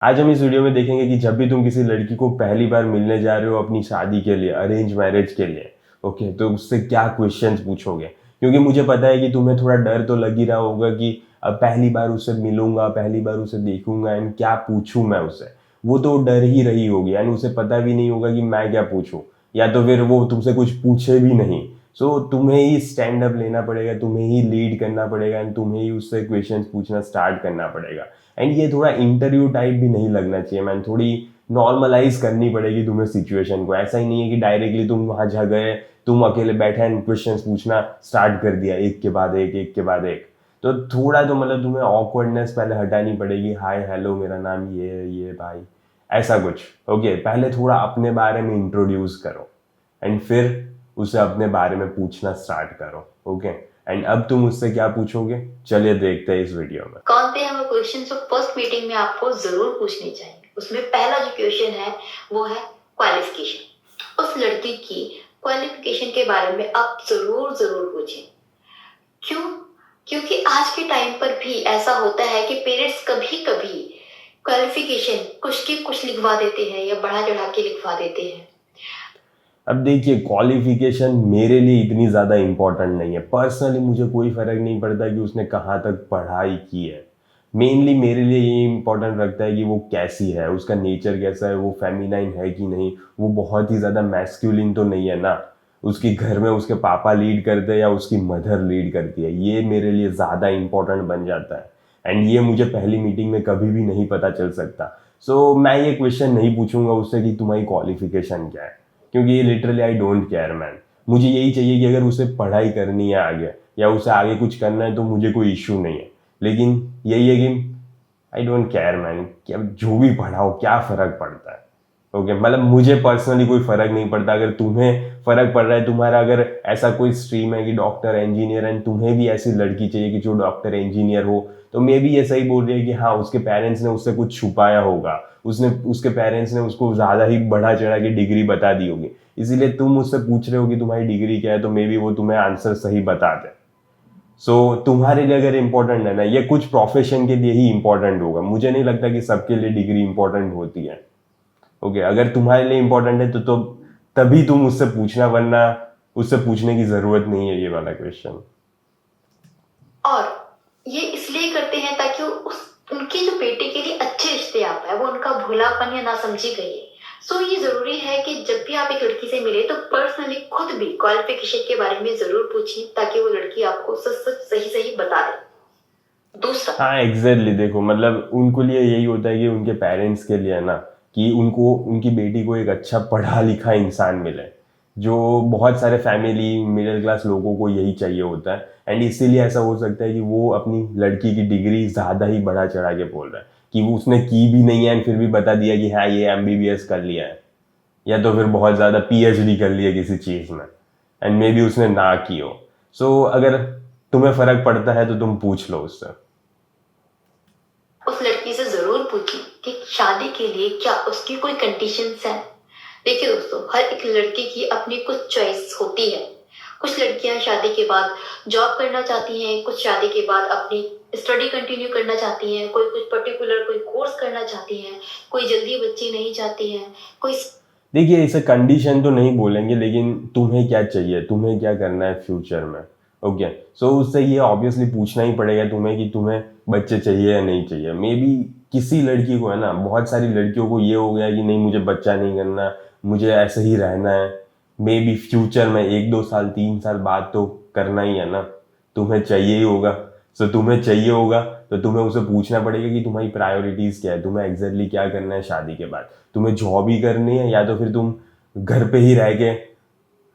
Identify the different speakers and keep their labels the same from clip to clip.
Speaker 1: आज हम इस वीडियो में देखेंगे कि जब भी तुम किसी लड़की को पहली बार मिलने जा रहे हो अपनी शादी के लिए, अरेंज मैरिज के लिए, ओके, तो उससे क्या क्वेश्चंस पूछोगे। क्योंकि मुझे पता है कि तुम्हें थोड़ा डर तो लग ही रहा होगा कि अब पहली बार उससे मिलूंगा, पहली बार उसे देखूंगा एंड क्या पूछूं मैं उससे। वो तो डर ही रही होगी एंड उसे पता भी नहीं होगा कि मैं क्या पूछूं, या तो फिर वो तुमसे कुछ पूछे भी नहीं। सो तुम्हें ही स्टैंड अप लेना पड़ेगा, तुम्हें ही लीड करना पड़ेगा एंड तुम्हें ही उससे क्वेश्चंस पूछना स्टार्ट करना पड़ेगा। एंड ये थोड़ा इंटरव्यू टाइप भी नहीं लगना चाहिए मैन, थोड़ी नॉर्मलाइज करनी पड़ेगी तुम्हें सिचुएशन को। ऐसा ही नहीं है कि डायरेक्टली तुम वहां जा गए, तुम अकेले बैठे एंड क्वेश्चंस पूछना स्टार्ट कर दिया एक के बाद एक, एक के बाद एक। तो थोड़ा तो मतलब तुम्हें ऑकवर्डनेस पहले हटानी पड़ेगी। हाय हेलो मेरा नाम ये है, ये भाई, ऐसा कुछ। ओके, पहले थोड़ा अपने बारे में इंट्रोड्यूस करो एंड फिर उसे अपने बारे में पूछना स्टार्ट करो। ओके, एंड अब तुम उससे क्या पूछोगे, चलिए देखते हैं इस वीडियो में।
Speaker 2: कौन से हैं वो क्वेश्चन जो फर्स्ट मीटिंग में आपको जरूर पूछने चाहिए। उसमें पहला जो क्वेश्चन है वो है क्वालिफिकेशन। उस लड़की की क्वालिफिकेशन के बारे में आप जरूर जरूर पूछें। क्यों? क्योंकि आज के टाइम पर भी ऐसा होता है कि पेरेंट्स कभी कभी क्वालिफिकेशन कुछ के कुछ लिखवा देते हैं या बढ़ा चढ़ा के लिखवा देते हैं।
Speaker 1: अब देखिए, क्वालिफिकेशन मेरे लिए इतनी ज़्यादा इम्पोर्टेंट नहीं है। पर्सनली मुझे कोई फ़र्क नहीं पड़ता कि उसने कहाँ तक पढ़ाई की है। मेनली मेरे लिए ये इम्पोर्टेंट रखता है कि वो कैसी है, उसका नेचर कैसा है, वो फेमिनाइन है कि नहीं, वो बहुत ही ज़्यादा मैस्कुलिन तो नहीं है ना, उसके घर में उसके पापा लीड करते हैं या उसकी मदर लीड करती है। ये मेरे लिए ज़्यादा इम्पोर्टेंट बन जाता है एंड ये मुझे पहली मीटिंग में कभी भी नहीं पता चल सकता। सो मैं ये क्वेश्चन नहीं पूछूंगा उससे कि तुम्हारी क्वालिफिकेशन क्या है, क्योंकि ये literally I don't care man. मुझे यही चाहिए कि अगर उसे पढ़ाई करनी है आगे या उसे आगे कुछ करना है तो मुझे कोई इश्यू नहीं है। लेकिन यही है कि आई डोंट केयर मैन कि अब जो भी पढ़ाओ क्या फ़र्क पड़ता है। ओके, मतलब मुझे पर्सनली कोई फ़र्क नहीं पड़ता। अगर तुम्हें फ़र्क पड़ रहा है, तुम्हारा अगर ऐसा कोई स्ट्रीम है कि डॉक्टर इंजीनियर एंड तुम्हें भी ऐसी लड़की चाहिए कि जो डॉक्टर इंजीनियर हो, तो मे भी ये सही बोल रही है कि हाँ, उसके पेरेंट्स ने उससे कुछ छुपाया होगा, उसने उसके पेरेंट्स ने उसको ज़्यादा ही बढ़ा चढ़ा के डिग्री बता दी होगी, इसीलिए तुम उससे पूछ रहे हो कि तुम्हारी डिग्री क्या है, तो मे बी वो तुम्हें आंसर सही बता दे। सो तुम्हारे लिए अगर इंपॉर्टेंट है ना, ये कुछ प्रोफेशन के लिए ही इंपॉर्टेंट होगा। मुझे नहीं लगता कि सबके लिए डिग्री इंपॉर्टेंट होती है। ओके, अगर तुम्हारे लिए इंपॉर्टेंट है तो तभी तुम उससे पूछना, वरना उससे पूछने की जरूरत नहीं है ये वाला क्वेश्चन।
Speaker 2: और ये इसलिए करते हैं ताकि उस उनकी जो बेटे के लिए अच्छे रिश्ते आ पाए, वो उनका भोलापन या नासमझी कहिए। सो ये जरूरी है कि जब भी आप एक लड़की से मिले तो पर्सनली खुद भी क्वालिफिकेशन के बारे में जरूर पूछिए ताकि वो लड़की आपको सच सच सही सही बता दे। दूसरा,
Speaker 1: हाँ एग्जैक्टली, देखो मतलब उनको लिए यही होता है कि उनके पेरेंट्स के लिए ना, कि उनको उनकी बेटी को एक अच्छा पढ़ा लिखा इंसान मिले। जो बहुत सारे फैमिली मिडिल क्लास लोगों को यही चाहिए होता है एंड इसीलिए ऐसा हो सकता है कि वो अपनी लड़की की डिग्री ज़्यादा ही बढ़ा चढ़ा के बोल रहा है कि वो उसने की भी नहीं है एंड फिर भी बता दिया कि हाँ ये एमबीबीएस कर लिया है, या तो फिर बहुत ज़्यादा पीएचडी कर लिया किसी चीज़ में एंड मे बी उसने ना की हो। सो अगर तुम्हें फ़र्क पड़ता है तो तुम पूछ लो उससे।
Speaker 2: उस लड़की से जरूर पूछिए कि शादी के लिए क्या उसकी कोई कंडीशंस है। देखिए दोस्तों, हर एक लड़की की अपनी कुछ चॉइस होती है। कुछ लड़कियां शादी के बाद जॉब करना चाहती हैं, कुछ शादी के बाद अपनी स्टडी कंटिन्यू करना चाहती हैं, कोई कुछ पर्टिकुलर कोई कोर्स करना चाहती हैं, कोई जल्दी बच्चे नहीं चाहती हैं, कोई।
Speaker 1: देखिए, इसे कंडीशन तो नहीं बोलेंगे, लेकिन तुम्हें क्या चाहिए, तुम्हें क्या करना है फ्यूचर में। ओके, सो उससे ये ऑब्वियसली पूछना ही पड़ेगा तुम्हें कि तुम्हें बच्चे चाहिए या नहीं चाहिए। मे बी किसी लड़की को है ना, बहुत सारी लड़कियों को ये हो गया कि नहीं मुझे बच्चा नहीं करना, मुझे ऐसे ही रहना है। मे बी फ्यूचर में 1 2 साल 3 साल बाद तो करना ही है ना, तुम्हें चाहिए ही होगा। सो तुम्हें चाहिए होगा तो तुम्हें उसे पूछना पड़ेगा कि तुम्हारी प्रायोरिटीज़ क्या है, तुम्हें एग्जैक्टली क्या करना है शादी के बाद। तुम्हें जॉब ही करनी है या तो फिर तुम घर पे ही रह के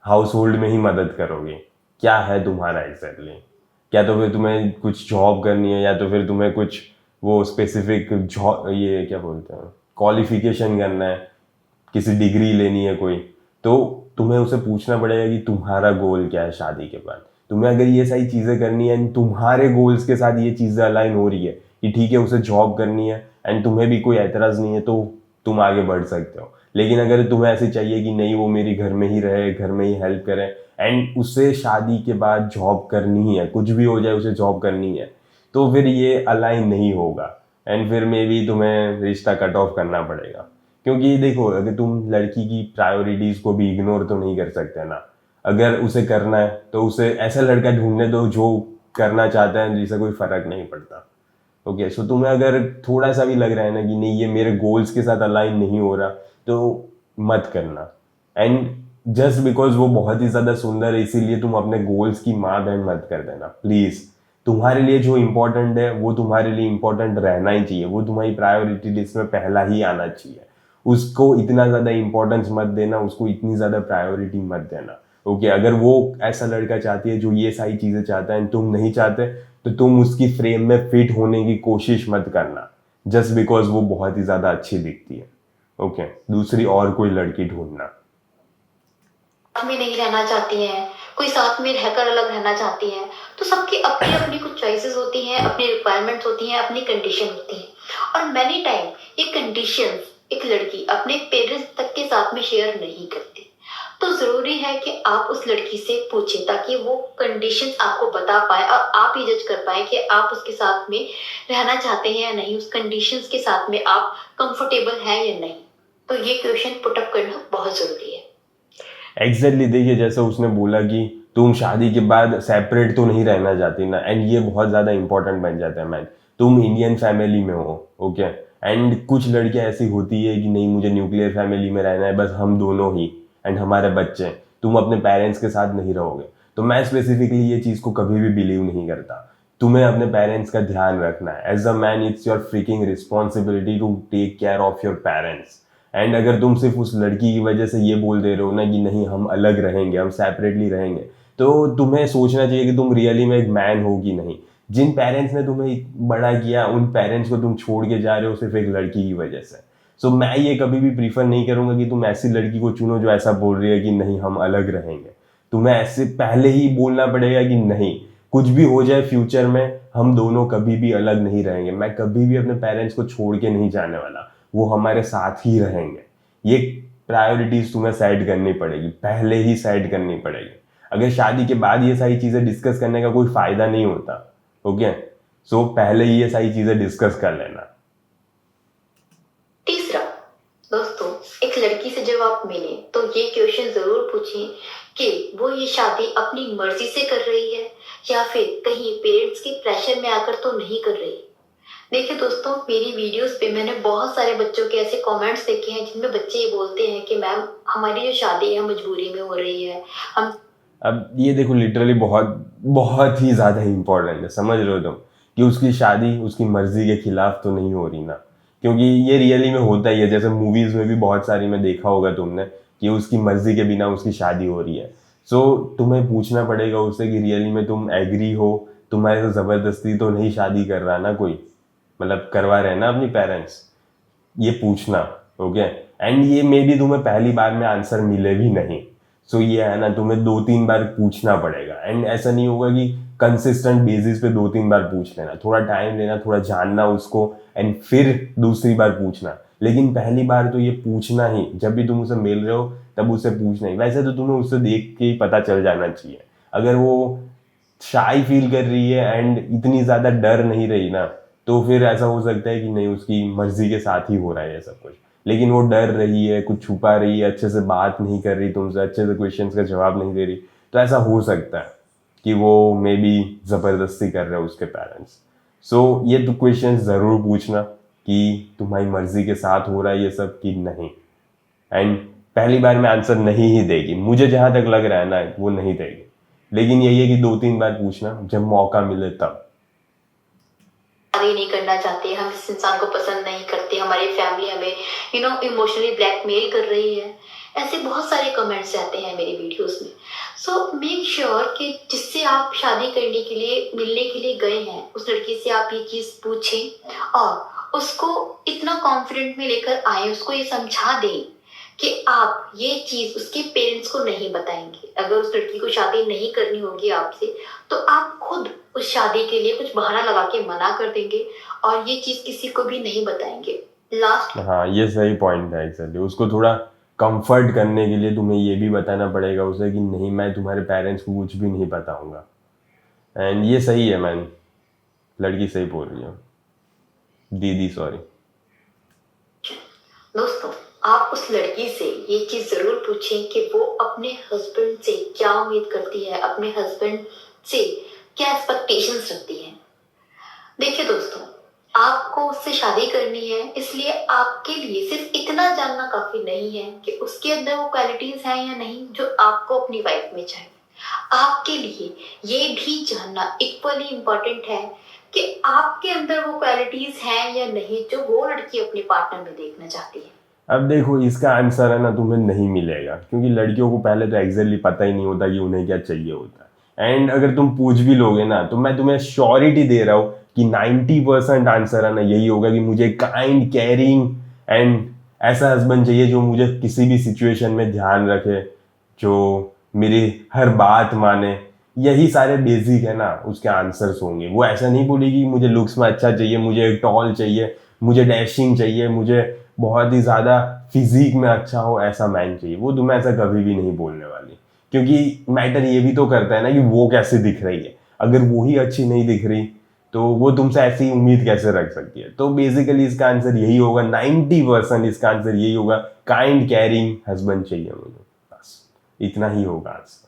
Speaker 1: हाउस होल्ड में ही मदद करोगे, क्या है तुम्हारा एग्जैक्टली। क्या तो फिर तुम्हें कुछ जॉब करनी है या तो फिर तुम्हें कुछ वो स्पेसिफिक जॉब, ये क्या बोलते हैं, क्वालिफिकेशन करना है, किसी डिग्री लेनी है कोई। तो तुम्हें उसे पूछना पड़ेगा कि तुम्हारा गोल क्या है शादी के बाद। तुम्हें अगर ये सारी चीज़ें करनी है एंड तुम्हारे गोल्स के साथ ये चीज़ें अलाइन हो रही है कि ठीक है उसे जॉब करनी है एंड तुम्हें भी कोई एतराज़ नहीं है, तो तुम आगे बढ़ सकते हो। लेकिन अगर तुम्हें ऐसे चाहिए कि नहीं वो मेरी घर में ही रहे, घर में ही हेल्प करे एंड उसे शादी के बाद जॉब करनी ही है, कुछ भी हो जाए उसे जॉब करनी है, तो फिर ये अलाइन नहीं होगा। एंड फिर मे बी तुम्हें रिश्ता कट ऑफ करना पड़ेगा। क्योंकि देखो, अगर तुम लड़की की प्रायोरिटीज को भी इग्नोर तो नहीं कर सकते ना। अगर उसे करना है तो उसे ऐसा लड़का ढूंढने दो जो करना चाहता है, जिसे कोई फर्क नहीं पड़ता। ओके, सो तुम्हें अगर थोड़ा सा भी लग रहा है ना कि नहीं ये मेरे गोल्स के साथ अलाइन नहीं हो रहा, तो मत करना। एंड जस्ट बिकॉज वो बहुत ही ज्यादा सुंदर है इसीलिए तुम अपने गोल्स की माँ बहन मत कर देना प्लीज। तुम्हारे लिए जो इम्पोर्टेंट है वो तुम्हारे लिए इम्पोर्टेंट रहना ही चाहिए, वो तुम्हारी प्रायोरिटी लिस्ट में पहला ही आना चाहिए। उसको इतना ज्यादा इंपॉर्टेंस मत देना, उसको इतनी ज्यादा प्रायोरिटी मत देना। ओके, अगर वो ऐसा लड़का चाहती है जो ये सारी चीजें चाहता है तुम नहीं चाहते, तो तुम उसकी फ्रेम में फिट होने की कोशिश मत करना जस्ट बिकॉज वो बहुत ही ज्यादा अच्छी दिखती है। ओके, दूसरी और कोई लड़की ढूंढना।
Speaker 2: साथ में नहीं रहना चाहती हैं, कोई साथ में रहकर अलग रहना चाहती हैं, तो सबकी अपनी अपनी कुछ चॉइसेस होती हैं, अपनी रिक्वायरमेंट्स होती हैं, अपनी कंडीशन होती हैं। और मैनी टाइम ये कंडीशंस एक लड़की अपने पेरेंट्स तक के साथ में शेयर नहीं करती। तो जरूरी है कि आप उस लड़की से पूछें ताकि वो कंडीशंस आपको बता पाए और आप ही जज कर पाए कि आप उसके साथ में रहना चाहते हैं या नहीं, उस कंडीशंस के साथ में आप कंफर्टेबल हैं या नहीं। तो ये क्वेश्चन पुटअप करना बहुत जरूरी है।
Speaker 1: एग्जैक्टली, देखिए जैसे उसने बोला कि तुम शादी के बाद सेपरेट तो नहीं रहना चाहती ना, एंड ये बहुत ज़्यादा इंपॉर्टेंट बन जाता है मैन। तुम इंडियन फैमिली में हो, ओके, एंड कुछ लड़कियां ऐसी होती है कि नहीं मुझे न्यूक्लियर फैमिली में रहना है, बस हम दोनों ही एंड हमारे बच्चे, तुम अपने पेरेंट्स के साथ नहीं रहोगे। तो मैं स्पेसिफिकली ये चीज़ को कभी भी बिलीव नहीं करता। तुम्हें अपने पेरेंट्स का ध्यान रखना है। As a man it's your freaking responsibility to take care of your parents. And अगर तुम सिर्फ उस लड़की की वजह से ये बोल दे रहे हो ना कि नहीं हम अलग रहेंगे, हम सेपरेटली रहेंगे, तो तुम्हें सोचना चाहिए कि तुम रियली में एक मैन हो कि नहीं। जिन पेरेंट्स ने तुम्हें बड़ा किया उन पेरेंट्स को तुम छोड़ के जा रहे हो सिर्फ एक लड़की की वजह से। सो मैं ये कभी भी प्रीफर नहीं करूंगा कि तुम ऐसी लड़की को चुनो जो ऐसा बोल रही है कि नहीं हम अलग रहेंगे। तुम्हें ऐसे पहले ही बोलना पड़ेगा कि नहीं, कुछ भी हो जाए फ्यूचर में हम दोनों कभी भी अलग नहीं रहेंगे। मैं कभी भी अपने पेरेंट्स को छोड़ के नहीं जाने वाला, वो हमारे साथ ही रहेंगे। ये प्रायोरिटीज तुम्हें सेट करनी पड़ेगी, पहले ही सेट करनी पड़ेगी। अगर शादी के बाद ये सारी चीजें डिस्कस करने का कोई फायदा नहीं होता। ओके, सो पहले ही ये सारी चीजें डिस्कस कर लेना।
Speaker 2: तीसरा, दोस्तों, एक लड़की से जब आप मिले तो ये क्वेश्चन जरूर पूछें कि वो ये शादी अपनी मर्जी से कर रही है या फिर कहीं पेरेंट्स के प्रेशर में आकर तो नहीं कर रही। देखिए दोस्तों, मेरी वीडियोस पे मैंने बहुत सारे बच्चों के ऐसे कमेंट्स देखे हैं जिनमें बच्चे ये बोलते हैं कि मैम हमारी जो शादी है मजबूरी में हो रही है, हम।
Speaker 1: अब ये देखो, लिटरली बहुत बहुत ही ज्यादा इंपॉर्टेंट है, समझ रहे हो तुम, कि उसकी शादी उसकी मर्जी के खिलाफ तो नहीं हो रही ना। क्योंकि ये रियली में होता ही है, जैसे मूवीज में भी बहुत सारी में देखा होगा तुमने कि उसकी मर्जी के बिना उसकी शादी हो रही है। सो तुम्हें पूछना पड़ेगा उससे कि रियली में तुम एग्री हो, तुम्हारे से जबरदस्ती तो नहीं शादी कर रहा ना कोई, मतलब करवा रहे हैं ना अपनी पेरेंट्स, ये पूछना। ओके, एंड ये मे बी तुम्हें पहली बार में आंसर मिले भी नहीं। सो ये है ना, तुम्हें 2-3 बार पूछना पड़ेगा। एंड ऐसा नहीं होगा कि कंसिस्टेंट बेसिस पे 2-3 बार पूछ लेना, थोड़ा टाइम लेना, थोड़ा जानना उसको, एंड फिर दूसरी बार पूछना। लेकिन पहली बार तो ये पूछना ही, जब भी तुम उसे मिल रहे हो तब उसे पूछना ही। वैसे तो तुम्हें उससे देख के ही पता चल जाना चाहिए। अगर वो शाई फील कर रही है एंड इतनी ज्यादा डर नहीं रही ना, तो फिर ऐसा हो सकता है कि नहीं उसकी मर्जी के साथ ही हो रहा है ये सब कुछ। लेकिन वो डर रही है, कुछ छुपा रही है, अच्छे से बात नहीं कर रही तुमसे, अच्छे से क्वेश्चंस का जवाब नहीं दे रही, तो ऐसा हो सकता है कि वो मे बी जबरदस्ती कर रहे हो उसके पेरेंट्स। सो ये तो क्वेश्चंस जरूर पूछना कि तुम्हारी मर्जी के साथ हो रहा है ये सब कि नहीं। एंड पहली बार में आंसर नहीं ही देगी, मुझे जहां तक लग रहा है ना वो नहीं देगी। लेकिन यही है कि 2-3 बार पूछना, जब मौका मिले तब।
Speaker 2: शादी नहीं करना चाहते, हम इस इंसान को पसंद नहीं करते, हमारी फैमिली हमें इमोशनली ब्लैकमेल कर रही है, ऐसे बहुत सारे कमेंट्स आते हैं मेरी वीडियोस में। सो मेक श्योर कि जिससे आप शादी करने के लिए मिलने के लिए गए हैं उस लड़की से आप ये चीज पूछें और उसको इतना कॉन्फिडेंट में लेकर आए, उसको ये समझा दें कि आप ये चीज उसके पेरेंट्स को नहीं बताएंगे। अगर उस लड़की को शादी नहीं करनी होगी आपसे तो आप खुद उस शादी के लिए कुछ बहाना लगा के मना कर देंगे और ये चीज किसी को भी नहीं बताएंगे। लास्ट,
Speaker 1: हाँ, ये सही पॉइंट है एक्चुअली। उसको थोड़ा कंफर्ट करने के लिए तुम्हें ये भी बताना पड़ेगा उसे कि नहीं मैं तुम्हारे पेरेंट्स को कुछ भी नहीं बताऊंगा। एंड ये सही है मैन, लड़की सही बोल रही है। दीदी सॉरी।
Speaker 2: दोस्तों, आप उस लड़की से ये चीज जरूर पूछें कि वो अपने हस्बैंड से क्या उम्मीद करती है, अपने हस्बैंड से क्या एक्सपेक्टेशंस रखती है। देखिए दोस्तों, आपको उससे शादी करनी है, इसलिए आपके लिए सिर्फ इतना जानना काफी नहीं है कि उसके अंदर वो क्वालिटीज हैं या नहीं जो आपको अपनी वाइफ में चाहिए। आपके लिए ये भी जानना इक्वली इम्पोर्टेंट है कि आपके अंदर वो क्वालिटीज हैं या नहीं जो वो लड़की अपने पार्टनर में देखना चाहती है।
Speaker 1: अब देखो, इसका आंसर है ना तुम्हें नहीं मिलेगा, क्योंकि लड़कियों को पहले तो एग्जैक्टली पता ही नहीं होता कि उन्हें क्या चाहिए होता है। एंड अगर तुम पूछ भी लोगे ना, तो मैं तुम्हें श्योरिटी दे रहा हूँ कि 90% आंसर है ना यही होगा कि मुझे काइंड, केयरिंग एंड ऐसा हस्बैंड चाहिए जो मुझे किसी भी सिचुएशन में ध्यान रखे, जो मेरी हर बात माने। यही सारे बेसिक है ना उसके आंसर्स होंगे। वो ऐसा नहीं बोलेगी मुझे लुक्स में अच्छा चाहिए, मुझे टॉल चाहिए, मुझे डैशिंग चाहिए, मुझे बहुत ही ज़्यादा फिजिक में अच्छा हो ऐसा मैन चाहिए। वो तुम्हें ऐसा कभी भी नहीं बोलने वाली, क्योंकि मैटर ये भी तो करता है ना कि वो कैसे दिख रही है। अगर वो ही अच्छी नहीं दिख रही तो वो तुमसे ऐसी उम्मीद कैसे रख सकती है। तो बेसिकली इसका आंसर यही होगा, 90% इसका आंसर यही होगा, काइंड केयरिंग हस्बैंड चाहिए मुझे, बस इतना ही होगा आंसर।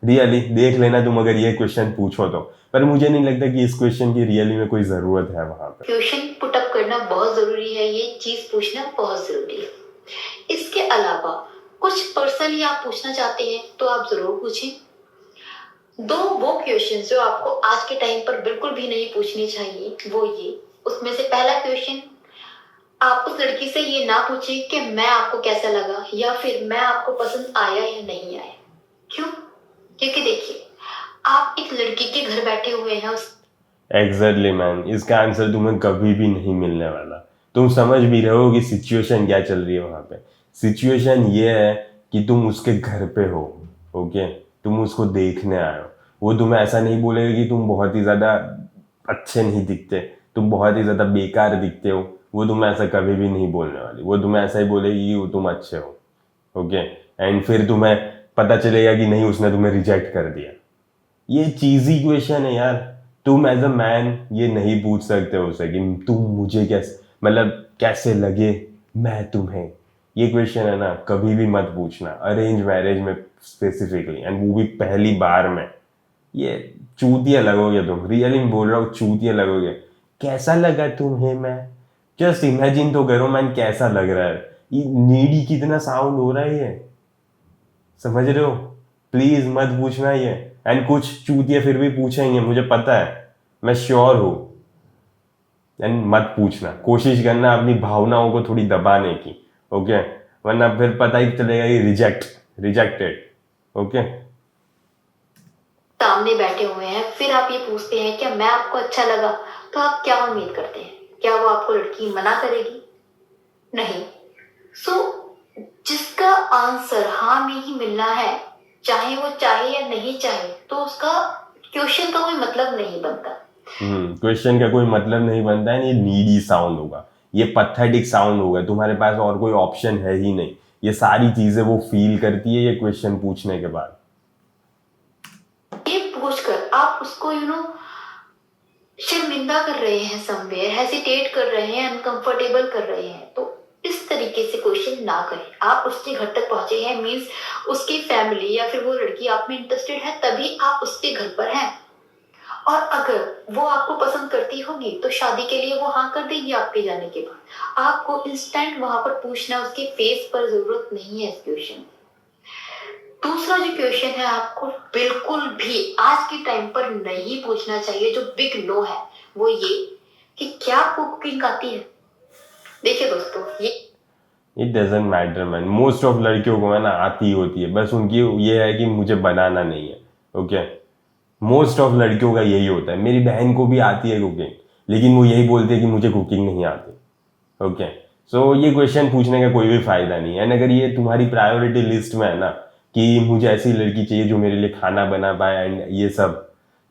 Speaker 1: रियली देख लेना तुम अगर ये क्वेश्चन पूछो तो, पर मुझे नहीं लगता कि इस क्वेश्चन की रियली में कोई जरूरत है वहां पे।
Speaker 2: क्वेश्चन पुट अप करना बहुत जरूरी है, ये चीज पूछना बहुत जरूरी है। इसके अलावा कुछ पर्सनली आप पूछना चाहते हैं तो आप जरूर पूछें। दो वो क्वेश्चन जो आपको आज के टाइम पर बिल्कुल भी नहीं पूछने चाहिए वो ये, उसमें से पहला क्वेश्चन, आप उस लड़की से ये ना पूछें कि मैं आपको कैसा लगा या फिर मैं आपको पसंद आया या नहीं आया। क्यों? क्योंकि देखिए, आप एक लड़की के घर बैठे हुए हैं, उस
Speaker 1: एग्जैक्टली मैन, इसका आंसर तुम्हें कभी भी नहीं मिलने वाला। तुम समझ भी रहे हो कि सिचुएशन क्या चल रही है वहां पे। सिचुएशन ये है कि तुम उसके घर पे हो, ओके, तुम उसको देखने आए हो। वो तुम्हें ऐसा नहीं बोलेगा कि तुम बहुत ही ज़्यादा अच्छे नहीं दिखते, तुम बहुत ही ज़्यादा बेकार दिखते हो। वो तुम्हें ऐसा कभी भी नहीं बोलने वाली। वो तुम्हें ऐसा ही बोलेगी कि तुम अच्छे हो, ओके। एंड फिर तुम्हें पता चलेगा कि नहीं, उसने तुम्हें रिजेक्ट कर दिया। ये चीजी क्वेश्चन है यार। तुम एज अ मैन ये नहीं पूछ सकते उसे कि तुम मुझे कैसे, मतलब कैसे लगे मैं तुम्हें। ये क्वेश्चन है ना कभी भी मत पूछना अरेंज मैरिज में स्पेसिफिकली, एंड वो भी पहली बार में। ये चूतिया लगोगे तुम, रियली बोल रहा हूँ, चूतिया लगोगे। कैसा लगा तुम्हें मैं? जस्ट इमेजिन तो करो मैन, कैसा लग रहा है। ये नीडी कितना साउंड हो रहा है ये, समझ रहे हो? प्लीज मत पूछना ये। एंड कुछ चूतिया फिर भी पूछेंगे, मुझे पता है, मैं श्योर हूं। एंड मत पूछना, कोशिश करना अपनी भावनाओं को थोड़ी दबाने की, ओके, वरना फिर पता ही चलेगा कि रिजेक्टेड, ओके।
Speaker 2: सामने बैठे हुए हैं, फिर आप ये पूछते हैं क्या मैं आपको अच्छा लगा, तो आप क्या उम्मीद करते हैं? क्या वो आपको लड़की मना करेगी? नहीं। सो जिसका आंसर हाँ में ही मिलना है, चाहे वो चाहे या नहीं चाहे, तो उसका क्वेश्चन का कोई मतलब नहीं बनता।
Speaker 1: क्वेश्चन का कोई मतलब नहीं बनता है। ये नीडी साउंड होगा, ये पथेटिक साउंड होगा। तुम्हारे पास और कोई ऑप्शन है ही नहीं। ये सारी चीजें वो फील करती है ये क्वेश्चन पूछने के बाद।
Speaker 2: ये पूछकर आप उसको शर्मिंदा कर रहे हैं, समवेयर हेसिटेट कर रहे हैं, अनकंफर्टेबल कर रहे हैं, तो इस तरीके से क्वेश्चन ना करें। आप उसके घर तक पहुंचे हैं, मींस उसकी फैमिली या फिर वो लड़की आप में इंटरेस्टेड है, तभी आप उसके घर पर हैं। और अगर वो आपको पसंद करती होगी तो शादी के लिए वो हाँ कर देगी आपके जाने के बाद। आपको इंस्टेंट वहां पर पूछना, उसके फेस पर जरूरत नहीं है इस क्वेश्चन। दूसरा जो क्वेश्चन है, आपको बिल्कुल भी आज के टाइम पर नहीं पूछना चाहिए, जो बिग नो है, वो ये कि क्या आपको कुकिंग आती है? देखिए दोस्तों, ये
Speaker 1: it doesn't matter man, most of लड़कियों को है ना आती होती है, बस उनकी ये है कि मुझे बनाना नहीं है, ओके। मोस्ट ऑफ लड़कियों का यही होता है। मेरी बहन को भी आती है कुकिंग, लेकिन वो यही बोलती है कि मुझे कुकिंग नहीं आती, ओके। सो ये क्वेश्चन पूछने का कोई भी फायदा नहीं है। एंड अगर ये तुम्हारी प्रायोरिटी लिस्ट में है ना कि मुझे ऐसी लड़की चाहिए जो मेरे लिए खाना बना पाए एंड ये सब,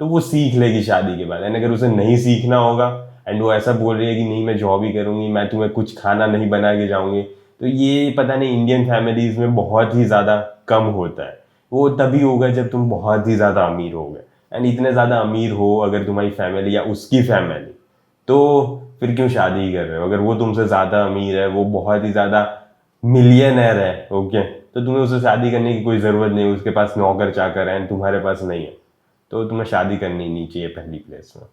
Speaker 1: तो वो सीख लेगी शादी के बाद। एंड अगर उसे नहीं सीखना होगा एंड वो ऐसा बोल रही है कि नहीं मैं जॉब ही करूंगी, मैं तुम्हें कुछ खाना नहीं बना के जाऊंगी, तो ये पता नहीं इंडियन फैमिलीज में बहुत ही ज़्यादा कम होता है। वो तभी होगा जब तुम बहुत ही ज़्यादा अमीर हो गए। एंड इतने ज़्यादा अमीर हो अगर तुम्हारी फैमिली या उसकी फैमिली, तो फिर क्यों शादी ही कर रहे हो? अगर वो तुमसे ज़्यादा अमीर है, वो बहुत ही ज़्यादा मिलियनर है, ओके, तो तुम्हें उससे शादी करने की कोई ज़रूरत नहीं, उसके पास नौकर चाकर है, तुम्हारे पास नहीं है, तो तुम्हें शादी करनी नहीं चाहिए पहली प्लेस में।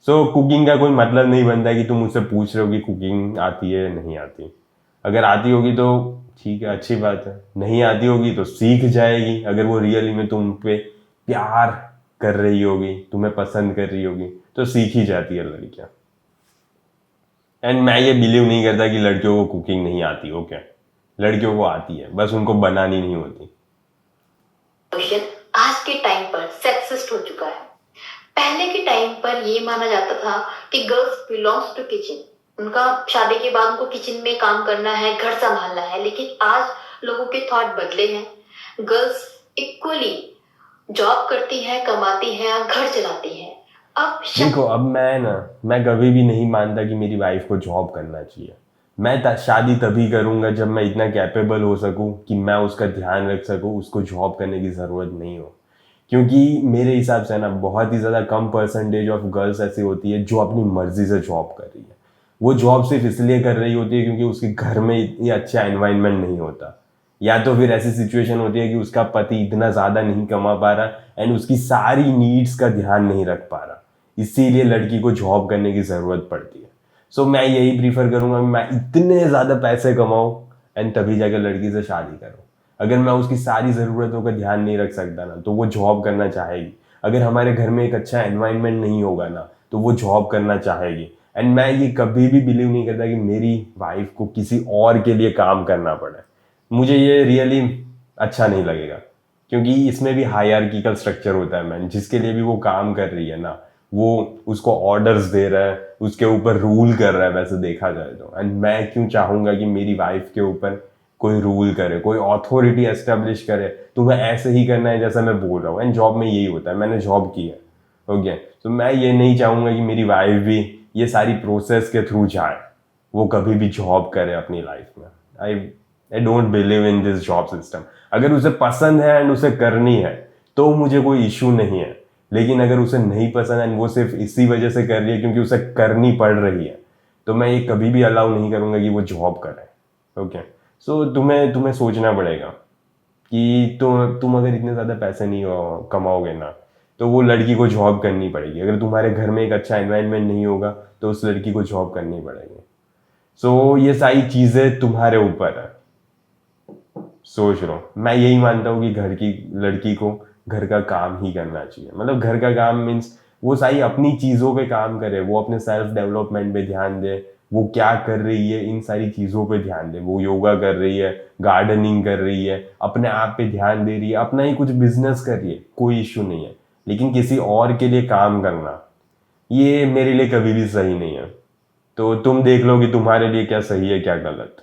Speaker 1: सो कुकिंग का कोई मतलब नहीं बनता कि तुम मुझसे पूछ रहे हो कि कुकिंग आती है नहीं आती। अगर आती होगी तो ठीक है, अच्छी बात है, नहीं आती होगी तो सीख जाएगी। अगर वो रियली में तुम पे प्यार कर रही होगी, तुम्हें पसंद कर रही होगी, तो सीख ही जाती है लड़कियां। एंड मैं ये बिलीव नहीं करता कि लड़कियों को कुकिंग नहीं आती, ओके, लड़कियों को आती है, बस उनको बनानी नहीं होती।
Speaker 2: क्वेश्चन आज के टाइम पर सेक्सिस्ट हो चुका है। पहले के टाइम पर ये माना जाता था कि गर्ल्स बिलोंग्स टू किचन, उनका शादी के बाद उनको किचन में काम करना है, घर संभालना है। लेकिन आज लोगों के थॉट बदले हैं। गर्ल्स इक्वली जॉब करती है, कमाती है और घर चलाती है। अब
Speaker 1: देखो, अब मैं कभी भी नहीं मानता कि मेरी वाइफ को जॉब करना चाहिए। मैं शादी तभी करूंगा जब मैं इतना कैपेबल हो सकूं कि मैं उसका ध्यान रख सकूं, उसको जॉब करने की ज़रूरत नहीं हो। क्योंकि मेरे हिसाब से ना बहुत ही ज़्यादा कम परसेंटेज ऑफ गर्ल्स ऐसी होती है जो अपनी मर्जी से जॉब कर रही है। वो जॉब सिर्फ इसलिए कर रही होती है क्योंकि उसके घर में इतनी अच्छा एनवायरनमेंट नहीं होता, या तो फिर ऐसी सिचुएशन होती है कि उसका पति इतना ज़्यादा नहीं कमा पा रहा एंड उसकी सारी नीड्स का ध्यान नहीं रख पा रहा, इसीलिए लड़की को जॉब करने की ज़रूरत पड़ती है। सो मैं यही प्रीफर करूंगा कि मैं इतने ज़्यादा पैसे कमाऊँ एंड तभी जाकर लड़की से शादी करूँ। अगर मैं उसकी सारी ज़रूरतों का ध्यान नहीं रख सकता ना, तो वो जॉब करना चाहेगी। अगर हमारे घर में एक अच्छा एनवायरनमेंट नहीं होगा ना, तो वो जॉब करना चाहेगी। एंड मैं ये कभी भी बिलीव नहीं करता कि मेरी वाइफ को किसी और के लिए काम करना पड़े। मुझे ये रियली अच्छा नहीं लगेगा, क्योंकि इसमें भी हायरार्किकल स्ट्रक्चर होता है। मैन जिसके लिए भी वो काम कर रही है ना, वो उसको ऑर्डर्स दे रहा है, उसके ऊपर रूल कर रहा है, वैसे देखा जाए तो। एंड मैं क्यों चाहूंगा कि मेरी वाइफ के ऊपर कोई रूल करे, कोई अथॉरिटी एस्टेब्लिश करे, तुम्हें ऐसे ही करना है जैसा मैं बोल रहा हूँ। एंड जॉब में यही होता है, मैंने जॉब की है, ओके, तो मैं ये नहीं चाहूंगा कि मेरी वाइफ भी ये सारी प्रोसेस के थ्रू जाए, वो कभी भी जॉब करे अपनी लाइफ में। I don't believe in this job system. अगर उसे पसंद है एंड उसे करनी है तो मुझे कोई इशू नहीं है, लेकिन अगर उसे नहीं पसंद एंड वो सिर्फ इसी वजह से कर रही है क्योंकि उसे करनी पड़ रही है, तो मैं ये कभी भी अलाउ नहीं करूंगा कि वो जॉब करे, ओके। सो तुम्हें तुम्हें सोचना पड़ेगा कि तुम अगर इतने ज़्यादा पैसे नहीं कमाओगे ना, तो वो लड़की को जॉब करनी पड़ेगी। अगर तुम्हारे घर में एक अच्छा एनवायरनमेंट नहीं होगा तो उस लड़की को जॉब करनी पड़ेगी। सो ये सारी चीज़ें तुम्हारे ऊपर है, सोच लो। मैं यही मानता हूँ कि घर की लड़की को घर का काम ही करना चाहिए। मतलब घर का काम मीन्स वो सारी अपनी चीज़ों पे काम करे, वो अपने सेल्फ डेवलपमेंट पे ध्यान दे, वो क्या कर रही है इन सारी चीज़ों पे ध्यान दे। वो योगा कर रही है, गार्डनिंग कर रही है, अपने आप पे ध्यान दे रही है, अपना ही कुछ बिजनेस कर रही है, कोई इशू नहीं है। लेकिन किसी और के लिए काम करना, ये मेरे लिए कभी भी सही नहीं है। तो तुम देख लो कि तुम्हारे लिए क्या सही है क्या गलत,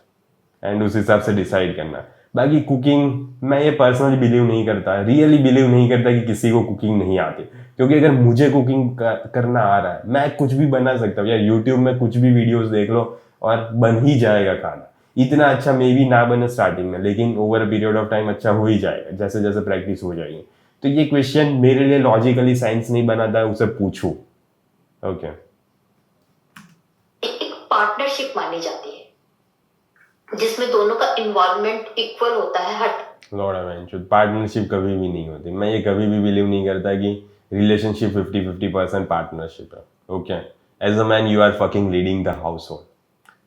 Speaker 1: एंड उस हिसाब से डिसाइड करना। बाकी कुकिंग मैं ये पर्सनली बिलीव नहीं करता, रियली बिलीव नहीं करता कि किसी को कुकिंग नहीं आती। क्योंकि अगर मुझे कुकिंग करना आ रहा है, मैं कुछ भी बना सकता हूँ यार। यूट्यूब में कुछ भी वीडियोस देख लो और बन ही जाएगा खाना। इतना अच्छा मे बी ना बने स्टार्टिंग में, लेकिन over a period of time अच्छा हो ही जाएगा जैसे जैसे प्रैक्टिस हो जाएगी। तो ये क्वेश्चन मेरे लिए लॉजिकली साइंस नहीं बनाता, उसे पूछो, ओके।
Speaker 2: एक पार्टनरशिप मानी जाती है जिसमें दोनों का इन्वॉल्वमेंट इक्वल होता है। हट
Speaker 1: लॉर्ड एवेंचुअल पार्टनरशिप कभी भी नहीं होती। मैं ये कभी भी बिलीव नहीं करता कि रिलेशनशिप 50-50% पार्टनरशिप है, okay. As a man you are fucking leading the household,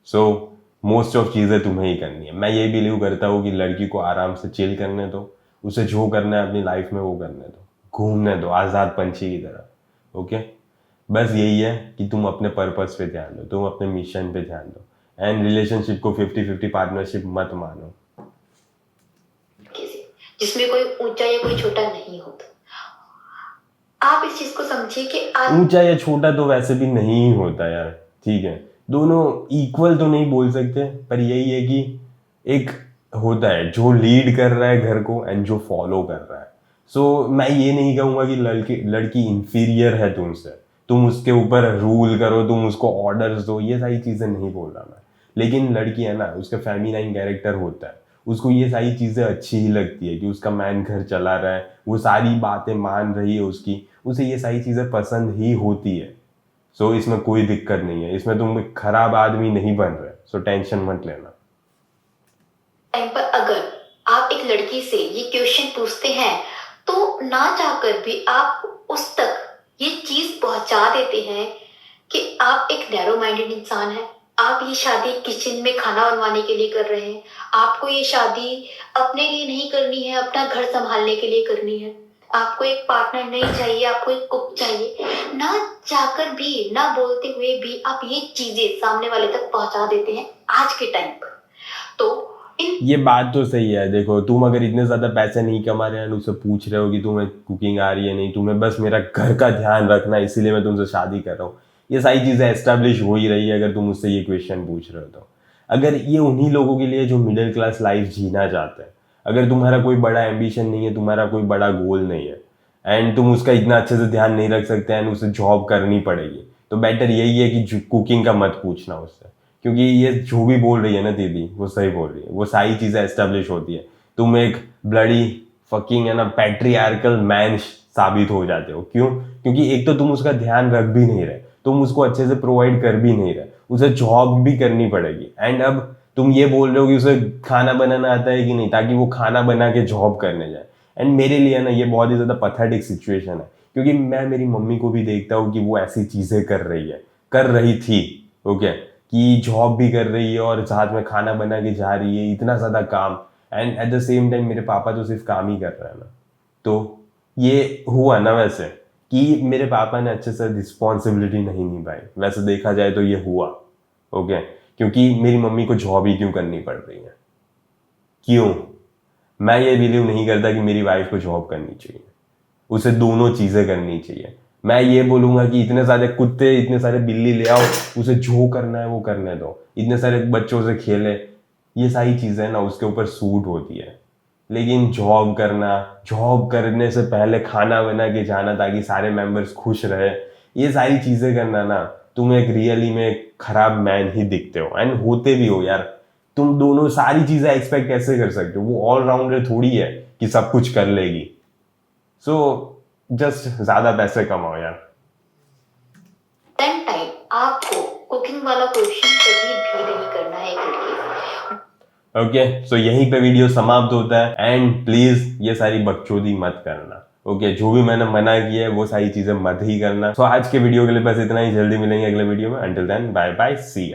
Speaker 1: so most of चीज़ें तुम्हें ही करनी है। मैं ये बिलीव करता हूँ कि लड़की को आराम से चिल करने दो, उसे जो करना है अपनी लाइफ में वो करने दो, घूमने दो आज़ाद पंछी की तरह, ओके। बस यही है कि तुम अपने पर्पस पे ध्यान दो, तुम अपने मिशन पे ध्यान दो, एंड रिलेशनशिप को 50-50 पार्टनरशिप मत मानो।
Speaker 2: किसी जिसमें कोई ऊंचा या कोई छोटा नहीं होता। आप इस चीज को समझिए कि आज
Speaker 1: ऊंचा या छोटा तो वैसे भी नहीं होता यार, ठीक है, दोनों इक्वल तो नहीं बोल सकते, पर यही है कि एक होता है जो लीड कर रहा है घर को एंड जो फॉलो कर रहा है। सो मैं ये नहीं कहूँगा कि लड़की लड़की इंफीरियर है तुमसे, तुम उसके ऊपर रूल करो, तुम उसको ऑर्डर्स दो, ये सारी चीज़ें नहीं बोल रहा मैं। लेकिन लड़की है ना, उसका फेमिनाइन कैरेक्टर होता है, उसको ये सारी चीज़ें अच्छी ही लगती है कि उसका मैन घर चला रहा है, वो सारी बातें मान रही है उसकी, उसे ये सारी चीज़ें पसंद ही होती है। सो इसमें कोई दिक्कत नहीं है, इसमें तुम एक खराब आदमी नहीं बन रहे, सो टेंशन मत लेना।
Speaker 2: टाइम पर अगर आप एक लड़की से ये क्वेश्चन पूछते हैं तो ना चाहकर भी आप उस तक ये चीज पहुंचा देते हैं कि आप एक नैरो माइंडेड इंसान हैं। आप ये शादी किचन में खाना बनवाने के लिए कर रहे हैं। आपको ये शादी अपने लिए नहीं करनी है, अपना घर संभालने के लिए करनी है। आपको एक पार्टनर नहीं चाहिए, आपको एक कुक चाहिए। ना चाहकर भी, ना बोलते हुए भी आप ये चीजें सामने वाले तक पहुंचा देते हैं आज के टाइम पर। तो
Speaker 1: ये बात तो सही है। देखो, तुम अगर इतने ज्यादा पैसे नहीं कमा रहे हैं, उससे पूछ रहे हो कि तुम्हें कुकिंग आ रही है नहीं, तुम्हें बस मेरा घर का ध्यान रखना है, इसीलिए मैं तुमसे शादी कर रहा हूँ, ये सारी चीजें एस्टेब्लिश हो ही रही है अगर तुम मुझसे ये क्वेश्चन पूछ रहे हो तो। अगर ये उन्हीं लोगों के लिए जो मिडिल क्लास लाइफ जीना चाहते हैं, अगर तुम्हारा कोई बड़ा एम्बिशन नहीं है, तुम्हारा कोई बड़ा गोल नहीं है, एंड तुम उसका इतना अच्छे से ध्यान नहीं रख सकते एंड उसे जॉब करनी पड़ेगी, तो बेटर यही है कि कुकिंग का मत पूछना उससे। क्योंकि ये जो भी बोल रही है ना दीदी, वो सही बोल रही है, वो सारी चीजें एस्टेब्लिश होती है। तुम एक ब्लडी फकिंग है ना पैट्रियार्कल मैन साबित हो जाते हो। क्यों? क्योंकि एक तो तुम उसका ध्यान रख भी नहीं रहे, तुम उसको अच्छे से प्रोवाइड कर भी नहीं रहे, उसे जॉब भी करनी पड़ेगी, एंड अब तुम ये बोल रहे हो कि उसे खाना बनाना आता है कि नहीं, ताकि वो खाना बना के जॉब करने जाए। एंड मेरे लिए ना ये बहुत ही ज्यादा पथेटिक सिचुएशन है, क्योंकि मैं मेरी मम्मी को भी देखता हूँ कि वो ऐसी चीजें कर रही है, कर रही थी, ओके, कि जॉब भी कर रही है और साथ में खाना बना के जा रही है, इतना ज्यादा काम, and at the same time मेरे पापा तो सिर्फ काम ही कर रहे हैं ना। तो ये हुआ ना वैसे कि मेरे पापा ने अच्छे से रिस्पॉन्सिबिलिटी नहीं निभाई, वैसे देखा जाए तो ये हुआ, ओके, क्योंकि मेरी मम्मी को जॉब ही क्यों करनी पड़ रही है? क्यों? मैं ये बिलीव नहीं करता कि मेरी वाइफ को जॉब करनी चाहिए, उसे दोनों चीजें करनी चाहिए। मैं ये बोलूंगा कि इतने सारे कुत्ते, इतने सारे बिल्ली ले आओ, उसे जो करना है वो करने दो, इतने सारे बच्चों से खेले, ये सारी चीजें ना उसके ऊपर सूट होती है। लेकिन जॉब करना, जॉब करने से पहले खाना बना के जाना ताकि सारे मेंबर्स खुश रहे, ये सारी चीजें करना ना, तुम एक रियली में एक खराब मैन ही दिखते हो, एंड होते भी हो यार। तुम दोनों सारी चीजें एक्सपेक्ट कैसे कर सकते हो? वो ऑलराउंडर थोड़ी है कि सब कुछ कर लेगी। सो जस्ट ज्यादा पैसे कमाओ यार।
Speaker 2: टाइम आपको कुकिंग वाला क्वेश्चन कभी भी नहीं करना है एक लड़के से।
Speaker 1: ओके, सो यहीं पे वीडियो समाप्त होता है, एंड प्लीज ये सारी बकचोदी मत करना, ओके, जो भी मैंने मना किया है वो सारी चीजें मत ही करना। सो आज के वीडियो के लिए बस इतना ही, जल्दी मिलेंगे अगले वीडियो में। Until then bye bye, see you.